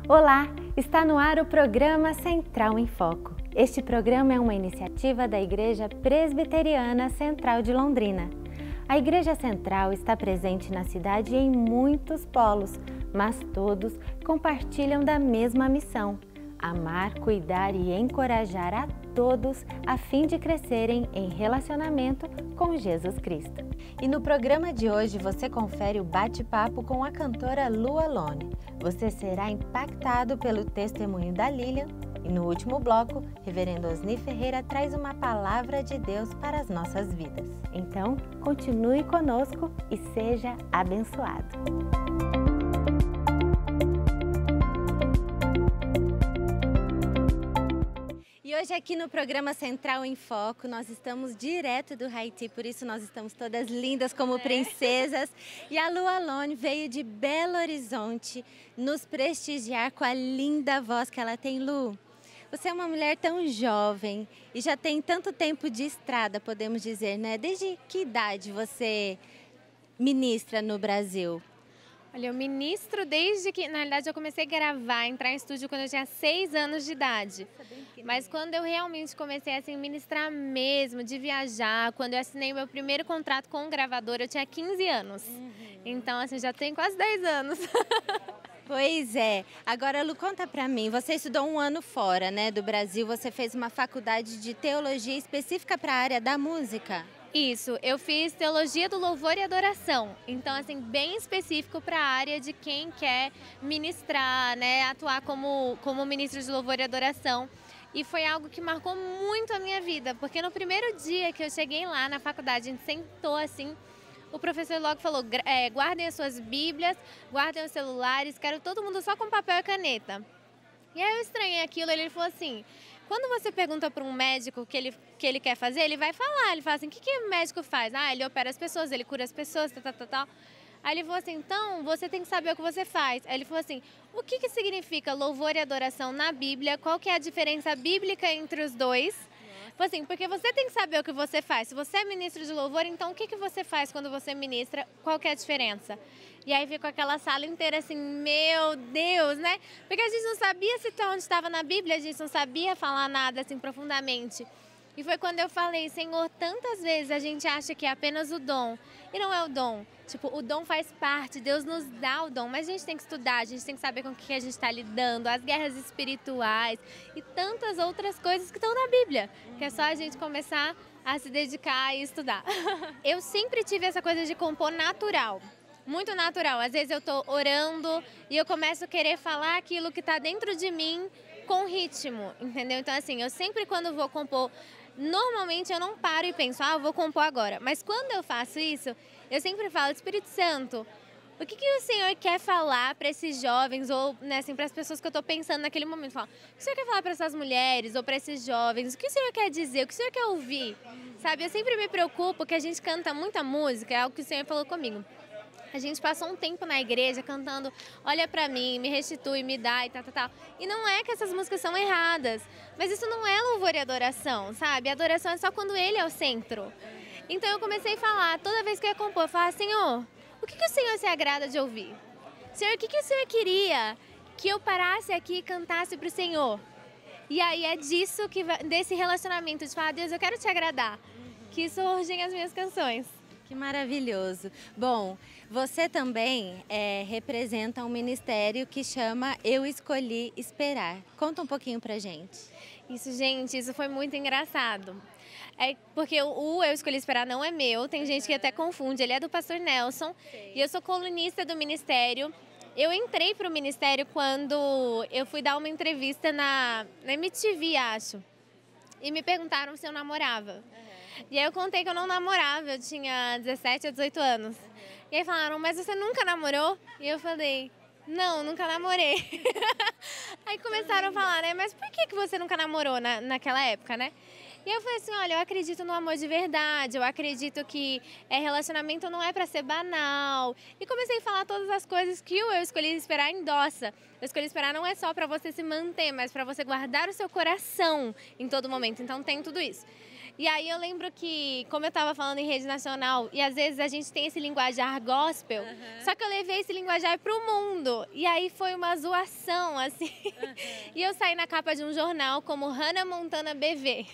Olá, está no ar o programa Central em Foco. Este programa é uma iniciativa da Igreja Presbiteriana Central de Londrina. A Igreja Central está presente na cidade em muitos polos, mas todos compartilham da mesma missão: amar, cuidar e encorajar a todos a fim de crescerem em relacionamento com Jesus Cristo. E no programa de hoje você confere o bate-papo com a cantora Lu Alone. Você será impactado pelo testemunho da Lilian e no último bloco, Reverendo Osni Ferreira traz uma palavra de Deus para as nossas vidas. Então, continue conosco e seja abençoado. E hoje aqui no programa Central em Foco, nós estamos direto do Haiti, por isso nós estamos todas lindas como princesas. E a Lu Alone veio de Belo Horizonte nos prestigiar com a linda voz que ela tem. Lu, você é uma mulher tão jovem e já tem tanto tempo de estrada, podemos dizer, né? Desde que idade você ministra no Brasil? Olha, eu ministro desde que, na realidade, eu comecei a gravar, entrar em estúdio quando eu tinha 6 anos de idade. Mas quando eu realmente comecei a ministrar mesmo, de viajar, quando eu assinei meu primeiro contrato com um gravador, eu tinha 15 anos. Então, assim, já tem quase 10 anos. Pois é. Agora, Lu, conta pra mim, você estudou um ano fora, né, do Brasil, você fez uma faculdade de teologia específica para a área da música? Isso, eu fiz teologia do louvor e adoração, então assim, bem específico para a área de quem quer ministrar, né, atuar como ministro de louvor e adoração. E foi algo que marcou muito a minha vida, porque no primeiro dia que eu cheguei lá na faculdade, a gente sentou assim, o professor logo falou, guardem as suas bíblias, guardem os celulares, quero todo mundo só com papel e caneta. E aí eu estranhei aquilo, ele falou assim, quando você pergunta para um médico o que ele quer fazer, ele vai falar, ele fala assim, o que o médico faz? Ah, ele opera as pessoas, ele cura as pessoas, tal. Aí ele falou assim, então você tem que saber o que você faz. Aí ele falou assim, o que significa louvor e adoração na Bíblia? Qual que é a diferença bíblica entre os dois? Falou assim, porque você tem que saber o que você faz. Se você é ministro de louvor, então o que você faz quando você ministra? Qual que é a diferença? E aí ficou aquela sala inteira assim, meu Deus, né? Porque a gente não sabia citar onde estava na Bíblia, a gente não sabia falar nada assim profundamente. E foi quando eu falei, Senhor, tantas vezes a gente acha que é apenas o dom. E não é o dom. Tipo, o dom faz parte, Deus nos dá o dom, mas a gente tem que estudar, a gente tem que saber com o que a gente está lidando, as guerras espirituais e tantas outras coisas que estão na Bíblia, que é só a gente começar a se dedicar e estudar. Eu sempre tive essa coisa de compor natural, muito natural. Às vezes eu estou orando e eu começo a querer falar aquilo que está dentro de mim com ritmo, entendeu? Então assim, eu sempre quando vou compor, normalmente eu não paro e penso, eu vou compor agora. Mas quando eu faço isso, eu sempre falo, Espírito Santo, o que o Senhor quer falar para esses jovens ou né, assim, para as pessoas que eu estou pensando naquele momento? Falo, o que o Senhor quer falar para essas mulheres ou para esses jovens? O que o Senhor quer dizer? O que o Senhor quer ouvir? Sabe, eu sempre me preocupo que a gente canta muita música, é algo que o Senhor falou comigo. A gente passou um tempo na igreja cantando olha pra mim, me restitui, me dá e tal. E não é que essas músicas são erradas, mas isso não é louvor e adoração, sabe? A adoração é só quando ele é o centro. Então eu comecei a falar, toda vez que eu ia compor, eu falava, Senhor, o que o Senhor se agrada de ouvir? Senhor, o que o Senhor queria que eu parasse aqui e cantasse pro Senhor? E aí é disso, desse relacionamento de falar, Deus, eu quero te agradar, que surgem as minhas canções. Que maravilhoso. Bom, você também representa um ministério que chama Eu Escolhi Esperar. Conta um pouquinho pra gente. Isso foi muito engraçado. É porque o Eu Escolhi Esperar não é meu, tem gente que até confunde, ele é do pastor Nelson. E eu sou colunista do ministério. Eu entrei pro ministério quando eu fui dar uma entrevista na MTV, acho. E me perguntaram se eu namorava. E aí eu contei que eu não namorava, eu tinha 17 a 18 anos. E aí falaram, mas você nunca namorou? E eu falei, não, nunca namorei. Aí começaram a falar, né, mas por que você nunca namorou naquela época, né? E eu falei assim, olha, eu acredito no amor de verdade, eu acredito que relacionamento não é pra ser banal. E comecei a falar todas as coisas que o Eu Escolhi Esperar endossa. Eu Escolhi Esperar não é só pra você se manter, mas pra você guardar o seu coração em todo momento. Então tem tudo isso. E aí eu lembro que, como eu estava falando em rede nacional, e às vezes a gente tem esse linguajar gospel, só que eu levei esse linguajar para o mundo. E aí foi uma zoação, assim. E eu saí na capa de um jornal como Hannah Montana BV.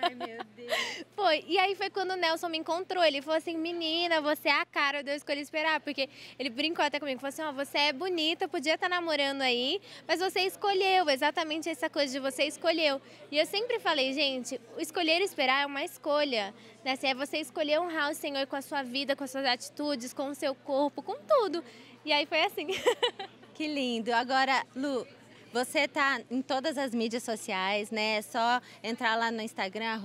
Ai, meu Deus. Foi. E aí foi quando o Nelson me encontrou. Ele falou assim, menina, você é a cara de Eu Escolhi Esperar. Porque ele brincou até comigo, falou assim, ó, você é bonita, podia estar namorando aí, mas você escolheu, exatamente essa coisa de você escolheu. E eu sempre falei, gente, escolher esperar é uma escolha, né? Assim, é você escolher honrar o Senhor com a sua vida, com as suas atitudes, com o seu corpo, com tudo. E aí foi assim. Que lindo. Agora, Lu, você tá em todas as mídias sociais, né? É só entrar lá no Instagram,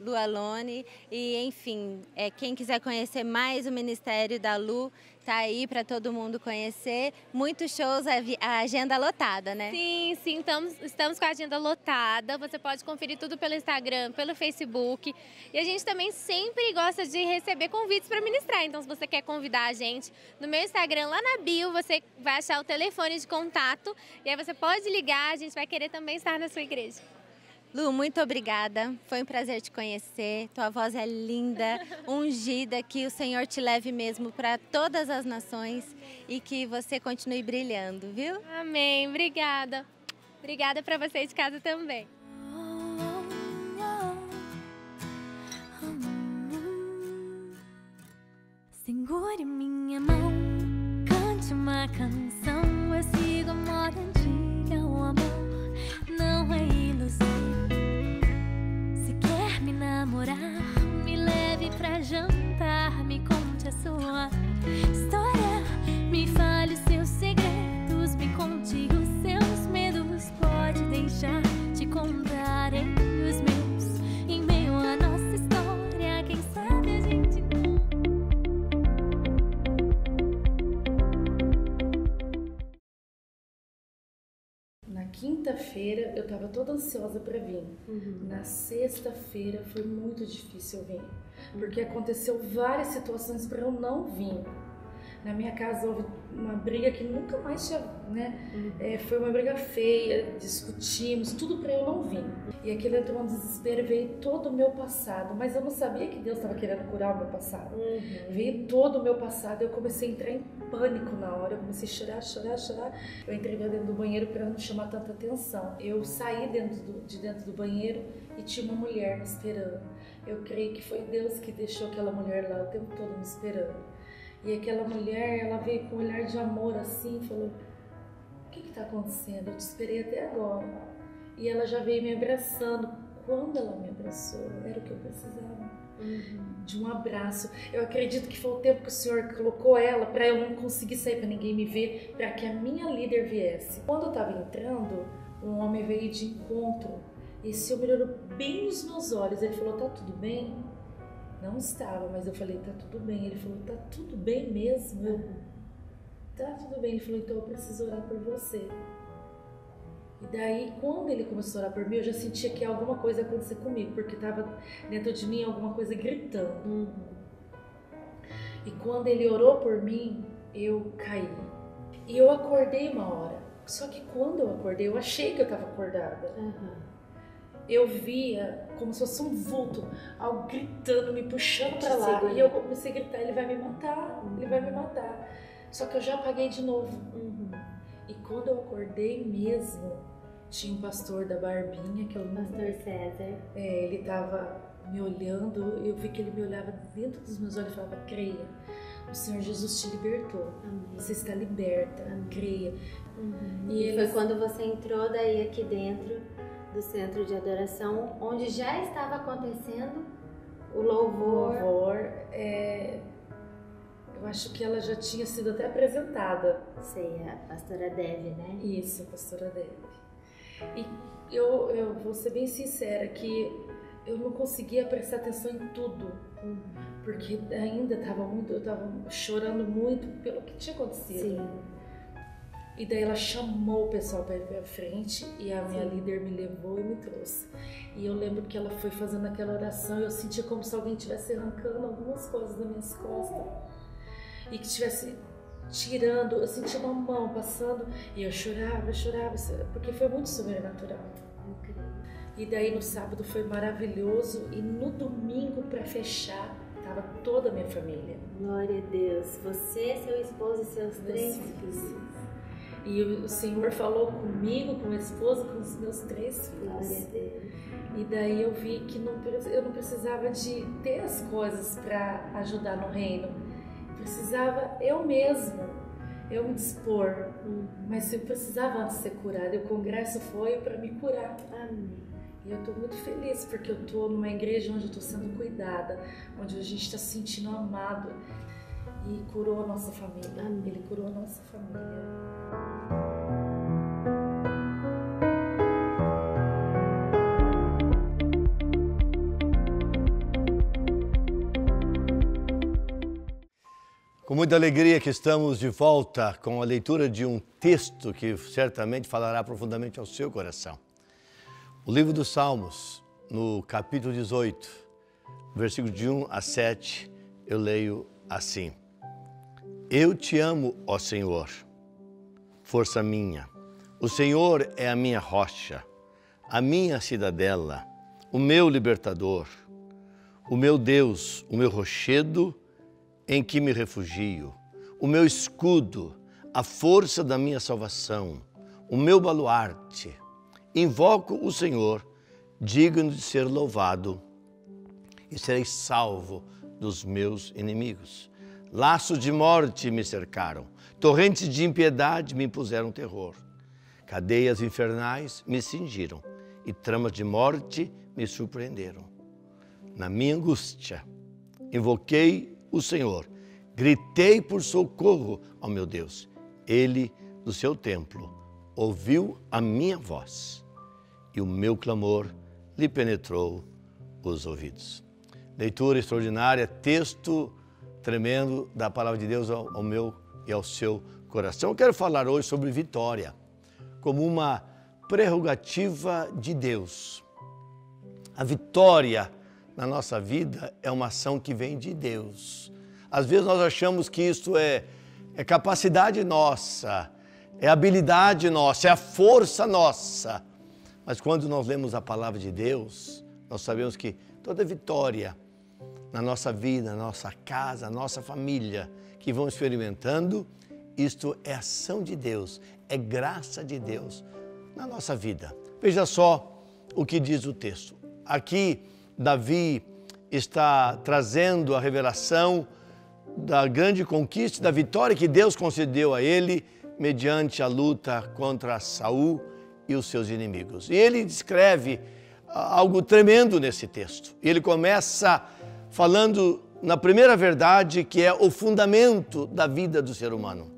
@Lualone. E, enfim, quem quiser conhecer mais o Ministério da Lu, tá aí para todo mundo conhecer. Muitos shows, a agenda lotada, né? Sim, estamos com a agenda lotada. Você pode conferir tudo pelo Instagram, pelo Facebook. E a gente também sempre gosta de receber convites para ministrar. Então, se você quer convidar a gente, no meu Instagram, lá na bio, você vai achar o telefone de contato. E aí você pode ligar, a gente vai querer também estar na sua igreja. Lu, muito obrigada. Foi um prazer te conhecer. Tua voz é linda, ungida, que o Senhor te leve mesmo para todas as nações e que você continue brilhando, viu? Amém. Obrigada. Obrigada para você de casa também. Segure minha mão, cante uma canção. Eu sigo a moda antiga, o amor não é ilusão. Me namorar, me leve pra jantar, me conte a sua história, me fale os seus segredos, me conte os seus medos. Pode deixar de contarem os meus, em meio à nossa história, quem sabe a gente... Na quinta-feira eu estava toda ansiosa para vir. Na sexta-feira foi muito difícil eu vir, porque aconteceu várias situações para eu não vir. Na minha casa houve uma briga que nunca mais tinha, né? Foi uma briga feia, discutimos, tudo para eu não vir. E aquilo entrou um desespero, veio todo o meu passado, mas eu não sabia que Deus estava querendo curar o meu passado. Veio todo o meu passado, eu comecei a entrar em pânico na hora, eu comecei a chorar. Eu entrei dentro do banheiro para não chamar tanta atenção. Eu saí de dentro do banheiro e tinha uma mulher me esperando. Eu creio que foi Deus que deixou aquela mulher lá o tempo todo me esperando. E aquela mulher, ela veio com um olhar de amor assim e falou, o que está acontecendo? Eu te esperei até agora. E ela já veio me abraçando. Quando ela me abraçou, era o que eu precisava. De um abraço. Eu acredito que foi o tempo que o Senhor colocou ela para eu não conseguir sair, para ninguém me ver, para que a minha líder viesse. Quando eu estava entrando, um homem veio de encontro. Esse homem olhou bem nos meus olhos. Ele falou, tá tudo bem? Não estava, mas eu falei, tá tudo bem. Ele falou, tá tudo bem mesmo? Tá tudo bem. Ele falou, então eu preciso orar por você. E daí, quando ele começou a orar por mim, eu já sentia que alguma coisa ia acontecer comigo, porque estava dentro de mim alguma coisa gritando. E quando ele orou por mim, eu caí. E eu acordei uma hora. Só que quando eu acordei, eu achei que eu estava acordada. Eu via como se fosse um vulto, algo gritando, me puxando para lá. E eu comecei a gritar, ele vai me matar, ele vai me matar. Só que eu já apaguei de novo. E quando eu acordei mesmo, tinha um pastor da Barbinha, que é o Pastor César. Ele estava me olhando, eu vi que ele me olhava dentro dos meus olhos e falava, creia, o Senhor Jesus te libertou. Você está liberta, creia. E foi quando você entrou daí aqui dentro do centro de adoração, onde já estava acontecendo o louvor. Eu acho que ela já tinha sido até apresentada. Sei, a pastora Dev, né? Isso, a pastora Dev. E eu vou ser bem sincera que eu não conseguia prestar atenção em tudo, porque ainda eu estava chorando muito pelo que tinha acontecido. Sim. E daí ela chamou o pessoal para ir para frente e a minha líder me levou e me trouxe. E eu lembro que ela foi fazendo aquela oração e eu sentia como se alguém estivesse arrancando algumas coisas das minhas costas. E que estivesse tirando, eu sentia uma mão passando e eu chorava, porque foi muito sobrenatural. E daí no sábado foi maravilhoso e no domingo, para fechar, estava toda a minha família. Glória a Deus. Você, seu esposo e seus 3 filhos. E o Senhor falou comigo, com o esposo, com os meus 3 filhos. Glória a Deus. E daí eu vi que eu não precisava de ter as coisas para ajudar no reino. Precisava eu mesma, eu me dispor. Mas eu precisava ser curada. E o congresso foi para me curar. Amém. E eu estou muito feliz porque eu estou numa igreja onde eu estou sendo cuidada, onde a gente está se sentindo amado. E curou a nossa família. Amém. Ele curou a nossa família. Com muita alegria que estamos de volta com a leitura de um texto que certamente falará profundamente ao seu coração. O livro dos Salmos, no capítulo 18, versículos de 1 a 7, eu leio assim. Eu te amo, ó Senhor, força minha. O Senhor é a minha rocha, a minha cidadela, o meu libertador, o meu Deus, o meu rochedo em que me refugio, o meu escudo, a força da minha salvação, o meu baluarte. Invoco o Senhor, digno de ser louvado, e serei salvo dos meus inimigos. Laços de morte me cercaram, torrentes de impiedade me impuseram terror. Cadeias infernais me cingiram, e tramas de morte me surpreenderam. Na minha angústia, invoquei o Senhor, gritei por socorro ao meu Deus. Ele, do seu templo, ouviu a minha voz, e o meu clamor lhe penetrou os ouvidos. Leitura extraordinária, texto tremendo da palavra de Deus ao meu e ao seu coração. Eu quero falar hoje sobre vitória, como uma prerrogativa de Deus. A vitória na nossa vida é uma ação que vem de Deus. Às vezes nós achamos que isso é capacidade nossa, é habilidade nossa, é a força nossa. Mas quando nós lemos a palavra de Deus, nós sabemos que toda vitória na nossa vida, na nossa casa, na nossa família, que vão experimentando, isto é ação de Deus, é graça de Deus na nossa vida. Veja só o que diz o texto. Aqui, Davi está trazendo a revelação da grande conquista, da vitória que Deus concedeu a ele mediante a luta contra Saul e os seus inimigos. E ele descreve algo tremendo nesse texto. Ele começa falando na primeira verdade, que é o fundamento da vida do ser humano.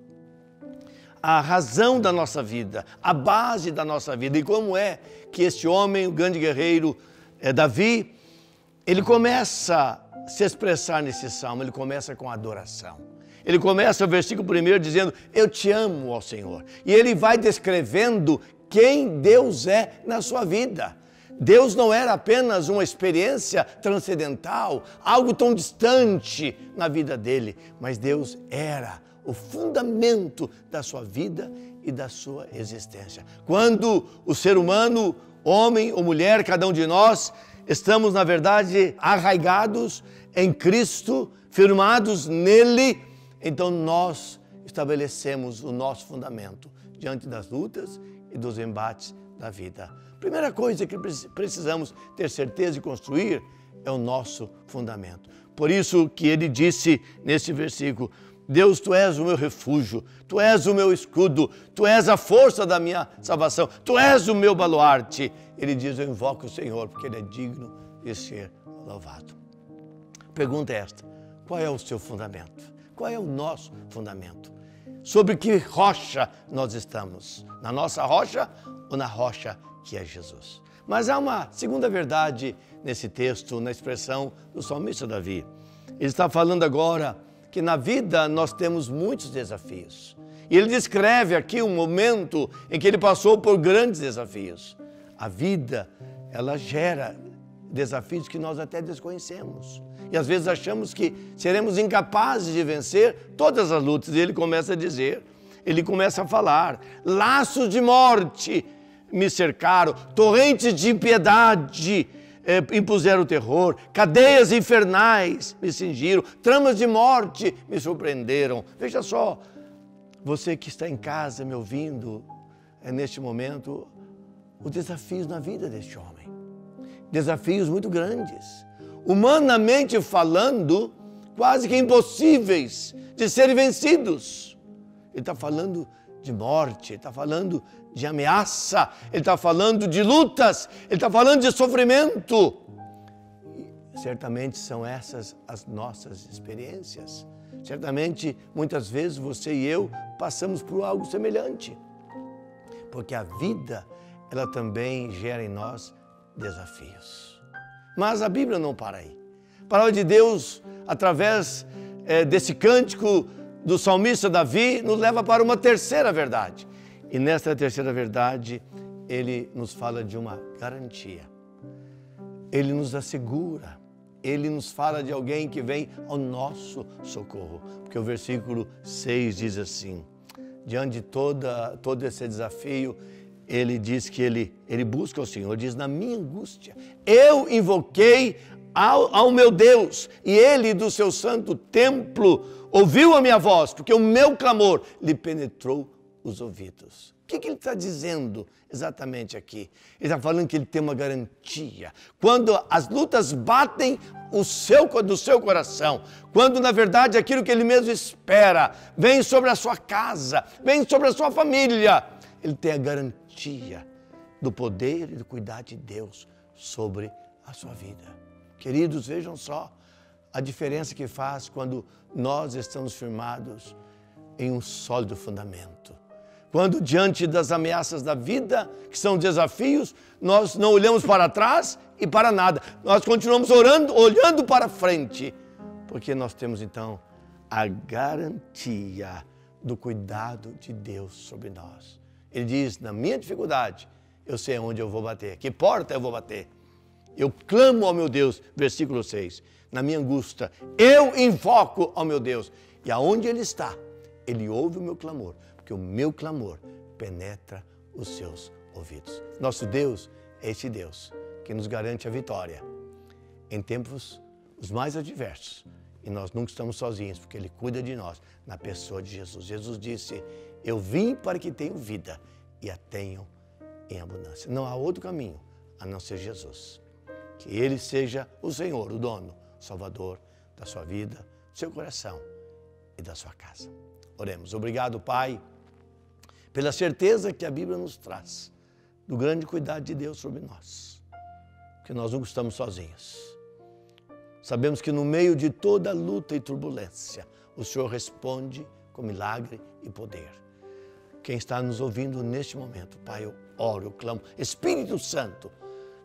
A razão da nossa vida, a base da nossa vida. E como é que este homem, o grande guerreiro Davi, ele começa a se expressar nesse salmo, ele começa com adoração. Ele começa o versículo 1 dizendo, eu te amo, ó Senhor. E ele vai descrevendo quem Deus é na sua vida. Deus não era apenas uma experiência transcendental, algo tão distante na vida dele, mas Deus era o fundamento da sua vida e da sua existência. Quando o ser humano, homem ou mulher, cada um de nós, estamos, na verdade, arraigados em Cristo, firmados nele, então nós estabelecemos o nosso fundamento diante das lutas e dos embates da vida. Primeira coisa que precisamos ter certeza e construir é o nosso fundamento. Por isso que ele disse nesse versículo, Deus, Tu és o meu refúgio, Tu és o meu escudo, Tu és a força da minha salvação, Tu és o meu baluarte. Ele diz, eu invoco o Senhor, porque Ele é digno de ser louvado. Pergunta é esta, qual é o seu fundamento? Qual é o nosso fundamento? Sobre que rocha nós estamos? Na nossa rocha ou na rocha que é Jesus? Mas há uma segunda verdade nesse texto, na expressão do salmista Davi. Ele está falando agora que na vida nós temos muitos desafios. E ele descreve aqui um momento em que ele passou por grandes desafios. A vida, ela gera desafios que nós até desconhecemos. E às vezes achamos que seremos incapazes de vencer todas as lutas. E ele começa a dizer, ele começa a falar, laços de morte me cercaram, torrentes de impiedade impuseram terror, cadeias infernais me cingiram, tramas de morte me surpreenderam. Veja só, você que está em casa me ouvindo, neste momento, os desafios na vida deste homem. Desafios muito grandes, humanamente falando, quase que impossíveis de serem vencidos. Ele está falando de morte, ele está falando de ameaça, ele está falando de lutas, ele está falando de sofrimento. E certamente são essas as nossas experiências. Certamente, muitas vezes, você e eu passamos por algo semelhante. Porque a vida, ela também gera em nós desafios. Mas a Bíblia não para aí. A palavra de Deus, através desse cântico do salmista Davi, nos leva para uma terceira verdade. E nesta terceira verdade, ele nos fala de uma garantia. Ele nos assegura. Ele nos fala de alguém que vem ao nosso socorro. Porque o versículo 6 diz assim, diante de todo esse desafio, ele diz que ele busca o Senhor, diz, na minha angústia, eu invoquei ao meu Deus, e ele do seu santo templo ouviu a minha voz, porque o meu clamor lhe penetrou os ouvidos. O que ele está dizendo exatamente aqui? Ele está falando que ele tem uma garantia. Quando as lutas batem do seu coração, quando na verdade aquilo que ele mesmo espera vem sobre a sua casa, vem sobre a sua família, ele tem a garantia do poder e do cuidado de Deus sobre a sua vida. Queridos, vejam só a diferença que faz quando nós estamos firmados em um sólido fundamento. Quando diante das ameaças da vida, que são desafios, nós não olhamos para trás e para nada. Nós continuamos orando, olhando para frente, porque nós temos então a garantia do cuidado de Deus sobre nós. Ele diz, na minha dificuldade, eu sei onde eu vou bater, que porta eu vou bater. Eu clamo ao meu Deus, versículo 6, na minha angústia, eu invoco ao meu Deus. E aonde Ele está, Ele ouve o meu clamor, porque o meu clamor penetra os seus ouvidos. Nosso Deus é esse Deus que nos garante a vitória em tempos os mais adversos. E nós nunca estamos sozinhos, porque Ele cuida de nós na pessoa de Jesus. Jesus disse, eu vim para que tenham vida e a tenham em abundância. Não há outro caminho a não ser Jesus. Que Ele seja o Senhor, o dono, o Salvador da sua vida, do seu coração e da sua casa. Oremos. Obrigado, Pai, pela certeza que a Bíblia nos traz do grande cuidado de Deus sobre nós. Que nós nunca estamos sozinhos. Sabemos que no meio de toda luta e turbulência, o Senhor responde com milagre e poder. Quem está nos ouvindo neste momento, Pai, eu oro, eu clamo, Espírito Santo,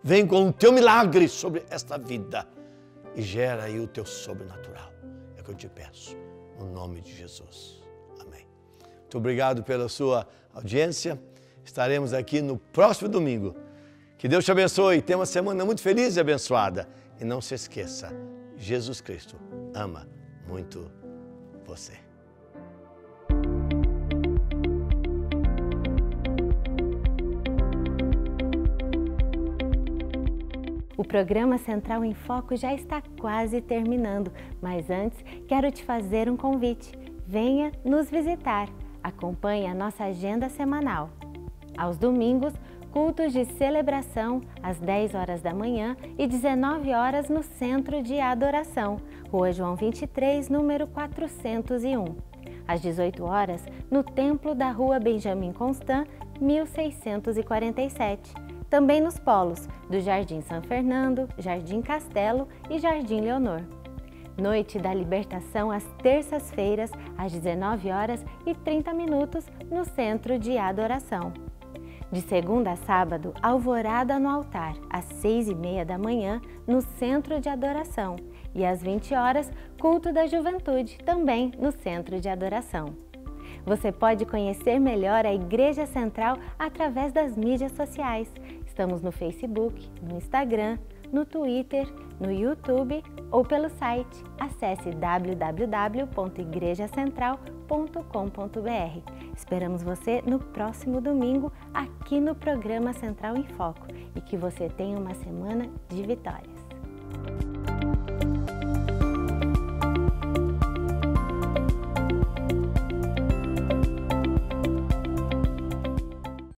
vem com o teu milagre sobre esta vida e gera aí o teu sobrenatural. É o que eu te peço, no nome de Jesus. Amém. Muito obrigado pela sua audiência. Estaremos aqui no próximo domingo. Que Deus te abençoe. Tenha uma semana muito feliz e abençoada. E não se esqueça, Jesus Cristo ama muito você. O programa Central em Foco já está quase terminando, mas antes quero te fazer um convite. Venha nos visitar. Acompanhe a nossa agenda semanal. Aos domingos, cultos de celebração às 10 horas da manhã e 19 horas no Centro de Adoração, Rua João 23, número 401. Às 18 horas, no Templo da Rua Benjamin Constant, 1647. Também nos polos do Jardim São Fernando, Jardim Castelo e Jardim Leonor. Noite da Libertação às terças-feiras, às 19h30 no Centro de Adoração. De segunda a sábado, alvorada no altar, às 6h30 da manhã, no Centro de Adoração. E às 20 horas, culto da juventude, também no Centro de Adoração. Você pode conhecer melhor a Igreja Central através das mídias sociais. Estamos no Facebook, no Instagram, no Twitter, no YouTube ou pelo site. Acesse www.igrejacentral.com.br. Esperamos você no próximo domingo aqui no programa Central em Foco e que você tenha uma semana de vitórias.